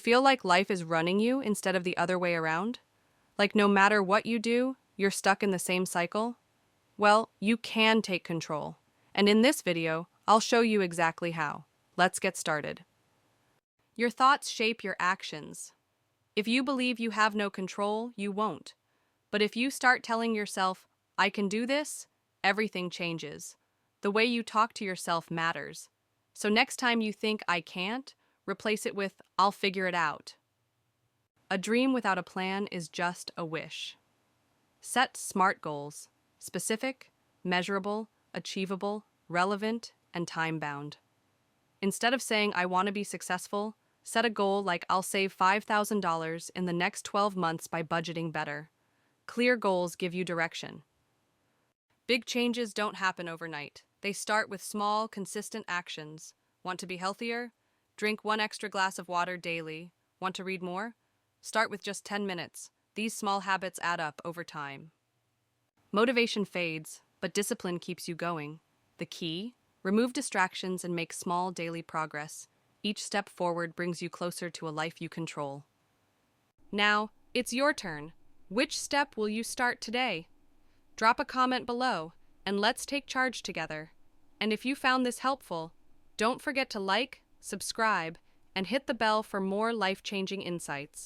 feel like life is running you instead of the other way around? Like no matter what you do, you're stuck in the same cycle? Well, you can take control. And in this video, I'll show you exactly how. Let's get started. Your thoughts shape your actions. If you believe you have no control, you won't. But if you start telling yourself, I can do this, everything changes. The way you talk to yourself matters. So next time you think I can't, replace it with I'll figure it out. A dream without a plan is just a wish. Set SMART goals: specific, measurable, achievable, relevant, and time-bound. Instead of saying I want to be successful, set a goal like I'll save $5,000 in the next 12 months by budgeting better. Clear goals give you direction. Big changes don't happen overnight. They start with small, consistent actions. Want to be healthier? Drink 1 extra glass of water daily. Want to read more? Start with just 10 minutes. These small habits add up over time. Motivation fades, but discipline keeps you going. The key? Remove distractions and make small daily progress. Each step forward brings you closer to a life you control. Now, it's your turn. Which step will you start today? Drop a comment below, and let's take charge together. And if you found this helpful, don't forget to like, subscribe, and hit the bell for more life-changing insights.